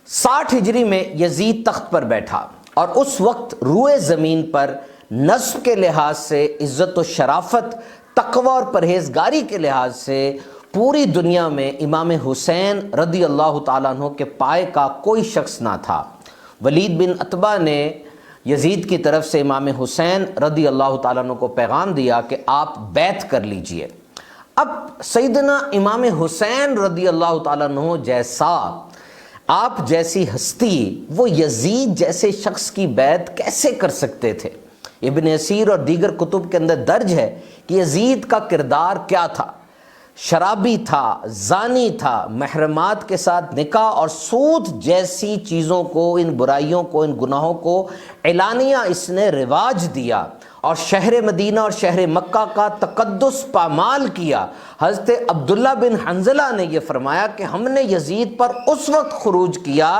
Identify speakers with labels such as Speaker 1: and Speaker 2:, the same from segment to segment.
Speaker 1: 60 ہجری میں یزید تخت پر بیٹھا اور اس وقت روئے زمین پر نسب کے لحاظ سے، عزت و شرافت، تقوی اور پرہیزگاری کے لحاظ سے پوری دنیا میں امام حسین رضی اللہ تعالیٰ عنہ کے پائے کا کوئی شخص نہ تھا۔ ولید بن عتبہ نے یزید کی طرف سے امام حسین رضی اللہ تعالیٰ عنہ کو پیغام دیا کہ آپ بیعت کر لیجئے۔ اب سیدنا امام حسین رضی اللہ تعالیٰ عنہ جیسا، آپ جیسی ہستی، وہ یزید جیسے شخص کی بیعت کیسے کر سکتے تھے؟ ابن اسیر اور دیگر کتب کے اندر درج ہے کہ یزید کا کردار کیا تھا۔ شرابی تھا، زانی تھا، محرمات کے ساتھ نکاح اور سود جیسی چیزوں کو، ان برائیوں کو، ان گناہوں کو اعلانیہ اس نے رواج دیا اور شہر مدینہ اور شہر مکہ کا تقدس پامال کیا۔ حضرت عبداللہ بن حنظلہ نے یہ فرمایا کہ ہم نے یزید پر اس وقت خروج کیا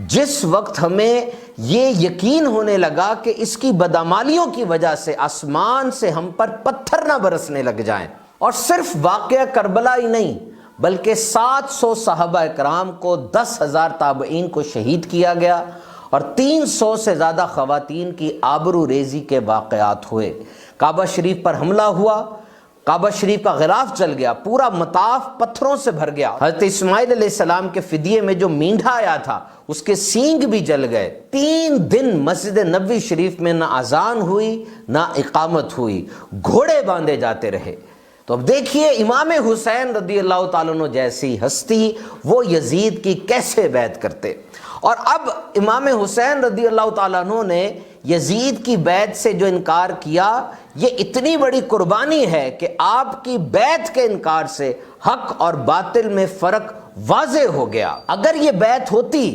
Speaker 1: جس وقت ہمیں یہ یقین ہونے لگا کہ اس کی بدعمالیوں کی وجہ سے آسمان سے ہم پر پتھر نہ برسنے لگ جائیں۔ اور صرف واقعہ کربلا ہی نہیں بلکہ 700 صحابہ اکرام کو، 10,000 تابعین کو شہید کیا گیا اور 300 سے زیادہ خواتین کی آبرو ریزی کے واقعات ہوئے۔ کعبہ شریف پر حملہ ہوا، کعبہ شریف کا غلاف جل گیا، پورا مطاف پتھروں سے بھر گیا۔ حضرت اسماعیل علیہ السلام کے فدیے میں جو مینڈھا آیا تھا اس کے سینگ بھی جل گئے۔ 3 دن مسجد نبوی شریف میں نہ اذان ہوئی نہ اقامت ہوئی، گھوڑے باندھے جاتے رہے۔ تو اب دیکھیے امام حسین رضی اللہ تعالیٰ عنہ جیسی ہستی وہ یزید کی کیسے بیعت کرتے۔ اور اب امام حسین رضی اللہ تعالیٰ عنہ نے یزید کی بیعت سے جو انکار کیا، یہ اتنی بڑی قربانی ہے کہ آپ کی بیعت کے انکار سے حق اور باطل میں فرق واضح ہو گیا۔ اگر یہ بیعت ہوتی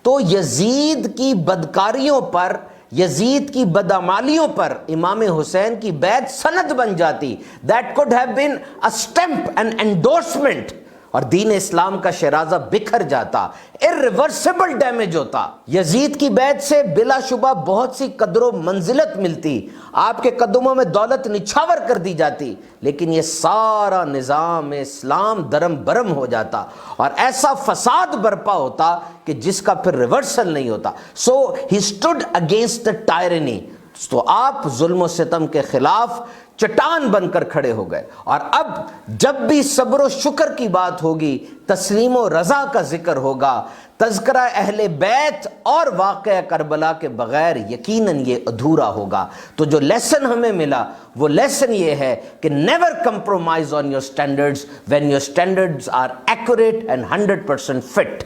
Speaker 1: تو یزید کی بدکاریوں پر، یزید کی بدعمالیوں پر امام حسین کی بیعت سند بن جاتی۔ That could have been a stamp and endorsement، اور دین اسلام کا شیرازہ بکھر جاتا، irreversible ڈیمیج ہوتا۔ یزید کی بیعت سے بلا شبہ بہت سی قدر و منزلت ملتی، آپ کے قدموں میں دولت نچھاور کر دی جاتی، لیکن یہ سارا نظام اسلام درم برم ہو جاتا اور ایسا فساد برپا ہوتا کہ جس کا پھر ریورسل نہیں ہوتا۔ So he stood against the tyranny، تو آپ ظلم و ستم کے خلاف چٹان بن کر کھڑے ہو گئے۔ اور اب جب بھی صبر و شکر کی بات ہوگی، تسلیم و رضا کا ذکر ہوگا، تذکرہ اہل بیت اور واقعہ کربلا کے بغیر یقیناً یہ ادھورا ہوگا۔ تو جو لیسن ہمیں ملا وہ لیسن یہ ہے کہ never compromise on your standards when your standards are accurate and 100% fit.